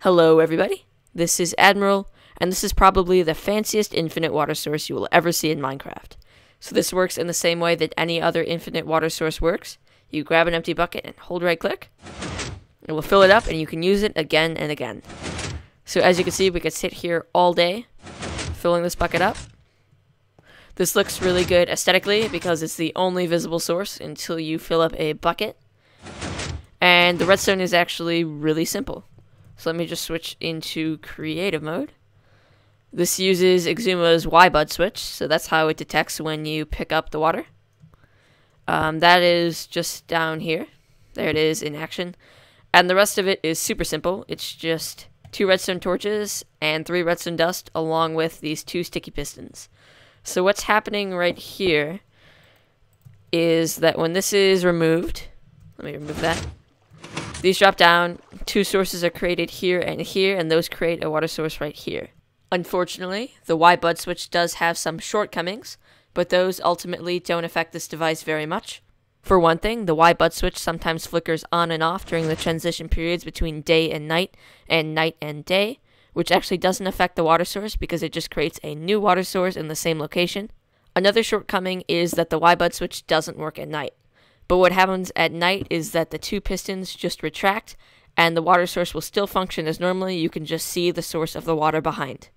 Hello everybody, this is Admiral, and this is probably the fanciest infinite water source you will ever see in Minecraft. So this works in the same way that any other infinite water source works. You grab an empty bucket and hold right click. It will fill it up and you can use it again and again. So as you can see, we could sit here all day filling this bucket up. This looks really good aesthetically because it's the only visible source until you fill up a bucket. And the redstone is actually really simple. So let me just switch into creative mode. This uses Exuma's Y-bud switch, so that's how it detects when you pick up the water. That is just down here. There it is in action. And the rest of it is super simple. It's just 2 redstone torches and 3 redstone dust along with these 2 sticky pistons. So what's happening right here is that when this is removed, let me remove that. These drop down, 2 sources are created here, and those create a water source right here. Unfortunately, the Y-bud switch does have some shortcomings, but those ultimately don't affect this device very much. For one thing, the Y-bud switch sometimes flickers on and off during the transition periods between day and night and day, which actually doesn't affect the water source because it just creates a new water source in the same location. Another shortcoming is that the Y-bud switch doesn't work at night. But what happens at night is that the 2 pistons just retract, and the water source will still function as normally. You can just see the source of the water behind.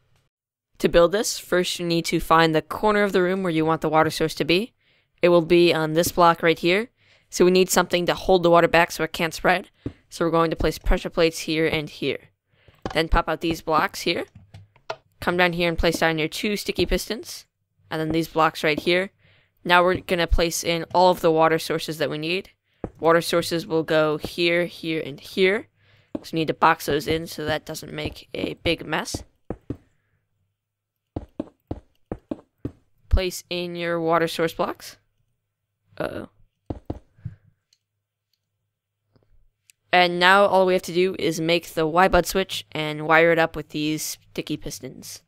To build this, first you need to find the corner of the room where you want the water source to be. It will be on this block right here. So we need something to hold the water back so it can't spread. So we're going to place pressure plates here and here. Then pop out these blocks here. Come down here and place down your 2 sticky pistons. And then these blocks right here. Now we're going to place in all of the water sources that we need. Water sources will go here, here, and here. So we need to box those in so that doesn't make a big mess. Place in your water source blocks. Uh-oh. And now all we have to do is make the Y-bud switch and wire it up with these sticky pistons.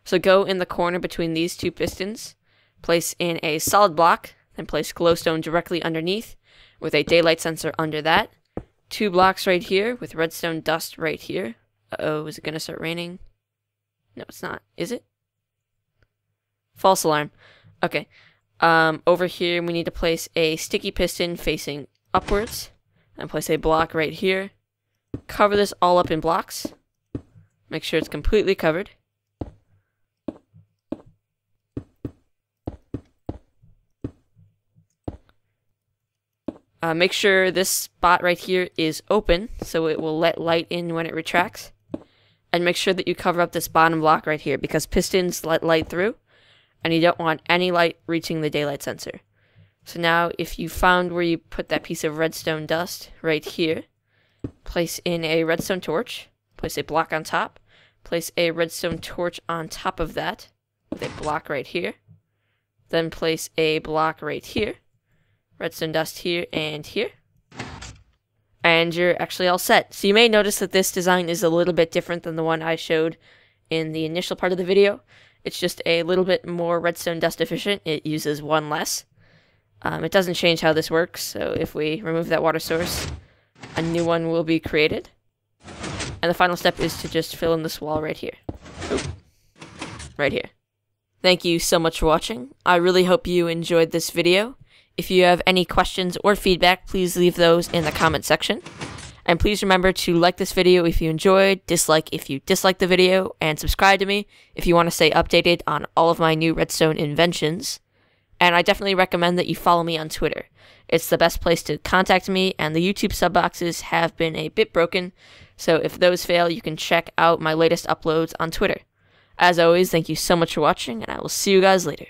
So go in the corner between these 2 pistons. Place in a solid block, then place glowstone directly underneath with a daylight sensor under that. 2 blocks right here with redstone dust right here. Uh-oh, is it going to start raining? No, it's not. Is it? False alarm. Okay. Over here, we need to place a sticky piston facing upwards. And place a block right here. Cover this all up in blocks. Make sure it's completely covered. Make sure this spot right here is open, so it will let light in when it retracts. And make sure that you cover up this bottom block right here, because pistons let light through, and you don't want any light reaching the daylight sensor. So now, if you found where you put that piece of redstone dust right here, place in a redstone torch, place a block on top, place a redstone torch on top of that, with a block right here, then place a block right here, redstone dust here and here, and you're actually all set. So you may notice that this design is a little bit different than the one I showed in the initial part of the video. It's just a little bit more redstone dust efficient. It uses 1 less. It doesn't change how this works, so if we remove that water source, a new one will be created. And the final step is to just fill in this wall right here. Oop. Right here. Thank you so much for watching. I really hope you enjoyed this video. If you have any questions or feedback, please leave those in the comment section. And please remember to like this video if you enjoyed, dislike if you disliked the video, and subscribe to me if you want to stay updated on all of my new redstone inventions. And I definitely recommend that you follow me on Twitter. It's the best place to contact me, and the YouTube sub boxes have been a bit broken, so if those fail, you can check out my latest uploads on Twitter. As always, thank you so much for watching, and I will see you guys later.